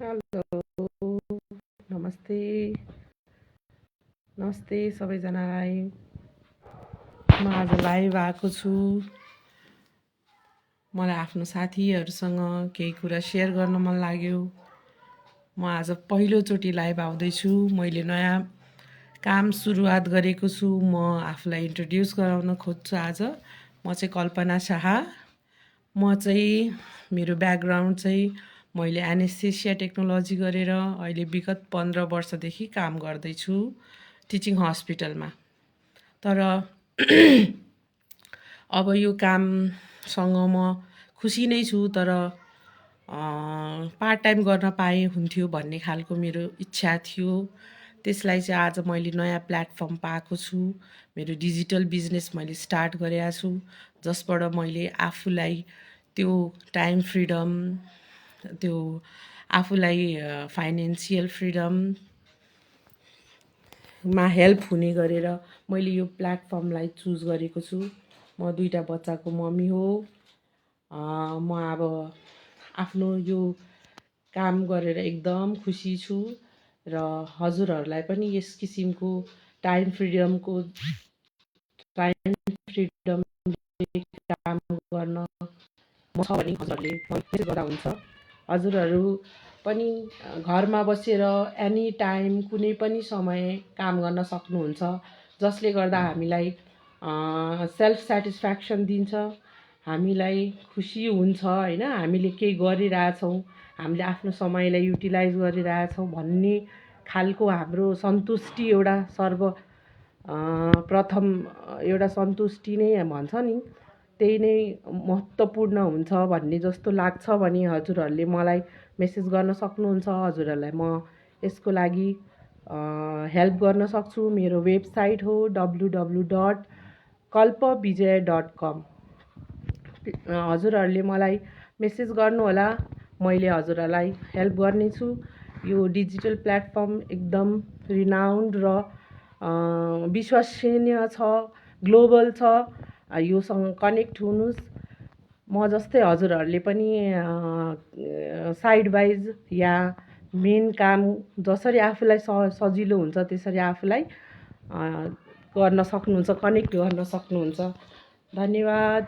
Hello, नमस्ते नमस्ते सबैजनालाई। म आज लाइभ आएको छु। मलाई आफ्नो साथीहरूसँग केही कुरा सेयर गर्न मन लाग्यो। म आज पहिलोचोटि लाइभ आउँदैछु। मैले नयाँ काम सुरुवात गरेको छु। म आफूलाई इन्ट्रोड्युस गराउन खोज्छु आज। म चाहिँ कल्पना शाह। म चाहिँ मेरो ब्याकग्राउन्ड चाहिँ मैले एनेस्थेसिया टेक्नोलोजी गरेर अहिले विगत 15 वर्षदेखि काम गर्दैछु टिचिङ हस्पिटलमा। तर अब यो कामसँग म खुसी नै छु, तर पार्ट टाइम गर्न पाए हुन्थ्यो भन्ने खालको मेरो इच्छा थियो। त्यसलाई चाहिँ आज मैले नयाँ प्लेटफर्म पाएको छु। मेरो डिजिटल बिजनेस मैले स्टार्ट गरेको छु, जसबाट मैले आफूलाई त्यो टाइम फ्रिडम, त्यो आफूलाई फाइनेन्सियल फ्रिडममा हेल्प हुने गरेर मैले यो प्लेटफर्मलाई चुज गरेको छु। म 2टा बच्चाको मम्मी हो। म अब आफ्नो यो काम गरेर एकदम खुसी छु र हजुरहरूलाई पनि यस किसिमको टाइम फ्रिडम काम गर्न म छ भने हजुरहरूले मेसेज गर्दा हुन्छ। हजुरहरू पनि घरमा बसेर एनी टाइम कुनै पनि समय काम गर्न सक्नुहुन्छ, जसले गर्दा हामीलाई सेल्फ सेटिस्फ्याक्सन दिन्छ, हामीलाई खुसी हुन्छ होइन। हामीले केही गरिरहेछौँ, हामीले आफ्नो समयलाई युटिलाइज गरिरहेछौँ भन्ने खालको हाम्रो सन्तुष्टि एउटा प्रथम एउटा सन्तुष्टि नै भन्छ नि, त्यही नै महत्त्वपूर्ण हुन्छ भन्ने जस्तो लाग्छ भने हजुरहरूले मलाई मेसेज गर्न सक्नुहुन्छ। हजुरहरूलाई म यसको लागि हेल्प गर्न सक्छु। मेरो वेबसाइट हो www.kalpavijay.com। हजुरहरूले मलाई मेसेज गर्नुहोला, मैले हजुरहरूलाई हेल्प गर्नेछु। यो डिजिटल प्लेटफर्म एकदम रिनाउन्ड र विश्वसनीय छ, ग्लोबल छ। योसँग कनेक्ट हुनुहोस्। म जस्तै हजुरहरूले पनि साइड वाइज या मेन काम जसरी आफूलाई सजिलो हुन्छ त्यसरी आफूलाई गर्न सक्नुहुन्छ, कनेक्ट गर्न सक्नुहुन्छ। धन्यवाद।